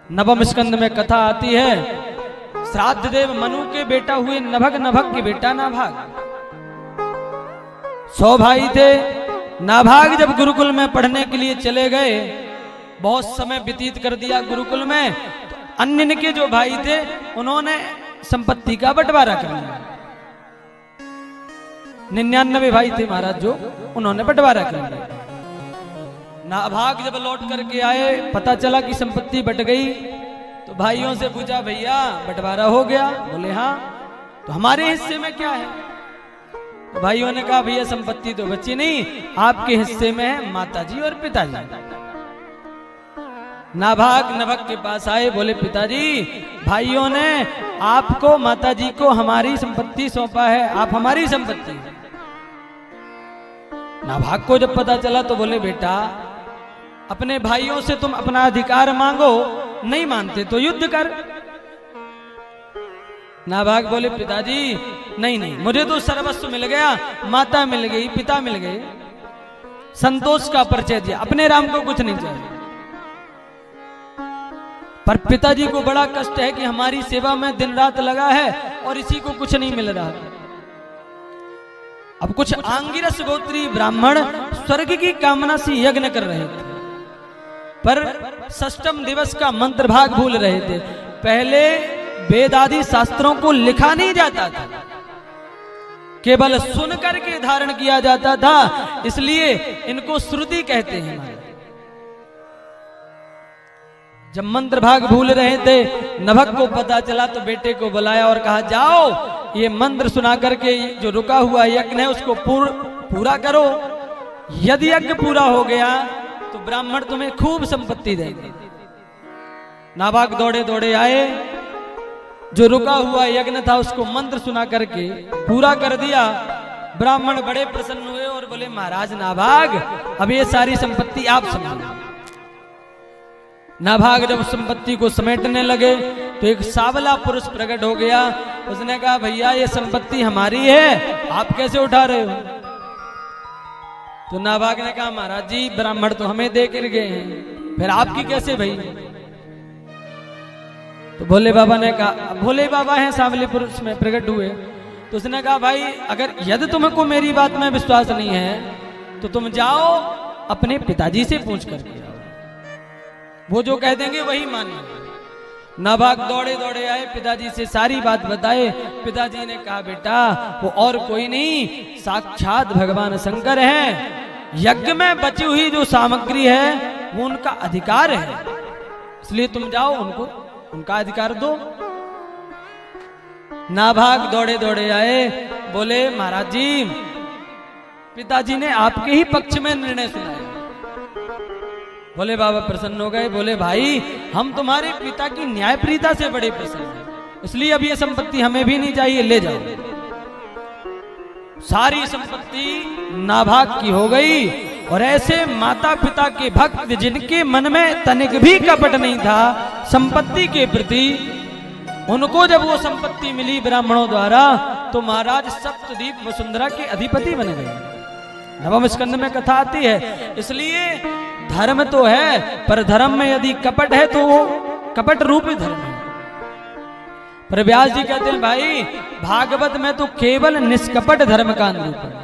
नवम स्कंद में कथा आती है, श्राद्ध देव मनु के बेटा हुए नभग, नभग के बेटा नाभाग। 100 भाई थे। नाभाग जब गुरुकुल में पढ़ने के लिए चले गए, बहुत समय व्यतीत कर दिया गुरुकुल में, तो अन्य के जो भाई थे उन्होंने संपत्ति का बंटवारा कर लिया। 99 भाई थे महाराज जो, उन्होंने बंटवारा कर लिया। नाभाग जब लौट करके आए, पता चला कि संपत्ति बट गई, तो भाइयों से पूछा, भैया बंटवारा हो गया? बोले हाँ। तो हमारे हिस्से में क्या है? तो भाइयों ने कहा, भैया संपत्ति तो बची नहीं, आपके हिस्से में है माताजी और पिताजी। नाभाग नभग के पास आए, बोले पिताजी, भाइयों ने आपको माताजी को हमारी संपत्ति सौंपा है, आप हमारी संपत्ति। नाभाग को जब पता चला तो बोले, बेटा अपने भाइयों से तुम अपना अधिकार मांगो, नहीं मानते तो युद्ध कर। नाभाग बोले, पिताजी नहीं नहीं, मुझे तो सर्वस्व मिल गया, माता मिल गई, पिता मिल गए, संतोष का परिचय दिया, अपने राम को कुछ नहीं चाहिए। पर पिताजी को बड़ा कष्ट है कि हमारी सेवा में दिन रात लगा है और इसी को कुछ नहीं मिल रहा। अब कुछ आंगिरस गोत्री ब्राह्मण स्वर्ग की कामना से यज्ञ कर रहे थे, पर षष्ठम दिवस का मंत्र भाग भूल रहे थे। पहले वेद आदि शास्त्रों को लिखा नहीं जाता था, केवल सुन करके धारण किया जाता था, इसलिए इनको श्रुति कहते हैं। जब मंत्र भाग भूल रहे थे, नभग को पता चला तो बेटे को बुलाया और कहा, जाओ ये मंत्र सुना करके जो रुका हुआ यज्ञ है उसको पूरा करो। यदि यज्ञ पूरा हो गया तो ब्राह्मण तुम्हें खूब संपत्ति देंगे। नाभाग दौड़े दौड़े आए, जो रुका हुआ यज्ञ था उसको मंत्र सुना करके पूरा कर दिया। ब्राह्मण बड़े प्रसन्न हुए और बोले, महाराज नाभाग, अब ये सारी संपत्ति आप संभालो। नाभाग जब संपत्ति को समेटने लगे तो एक सावला पुरुष प्रकट हो गया। उसने कहा, भैया ये संपत्ति हमारी है, आप कैसे उठा रहे हो? तो नाभाग ने कहा, महाराज जी ब्राह्मण तो हमें दे कर गए हैं, फिर आपकी कैसे भई? तो भोले बाबा ने कहा, भोले बाबा हैं सावले पुरुष में प्रकट हुए, तो उसने कहा, भाई अगर यदि तुमको मेरी बात में विश्वास नहीं है तो तुम जाओ अपने पिताजी से पूछ करके आओ, वो जो कह देंगे वही मानिए। नाभाग दौड़े दौड़े आए, पिताजी से सारी बात बताए। पिताजी ने कहा, बेटा वो और कोई नहीं, साक्षात भगवान शंकर हैं। यज्ञ में बची हुई जो सामग्री है वो उनका अधिकार है, इसलिए तुम जाओ उनको उनका अधिकार दो। नाभाग दौड़े दौड़े आए, बोले, महाराज जी पिताजी ने आपके ही पक्ष में निर्णय सुनाया। भोले बाबा प्रसन्न हो गए, बोले, भाई हम तुम्हारे पिता की न्यायप्रियता से बड़े प्रसन्न हैं, इसलिए अब ये संपत्ति हमें भी नहीं चाहिए, ले जाओ। सारी संपत्ति नाभाग की हो गई। और ऐसे माता पिता के भक्त जिनके मन में तनिक भी कपट नहीं था संपत्ति के प्रति, उनको जब वो संपत्ति मिली ब्राह्मणों द्वारा तो महाराज सप्तद्वीप वसुंधरा के अधिपति बन गए। नवम स्कंद में कथा आती है। इसलिए धर्म तो है, पर धर्म में यदि कपट है तो वो कपट रूपी धर्म है। पर व्यास जी कहते हैं, भाई भागवत में तो केवल निष्कपट धर्म का अनुरूप है,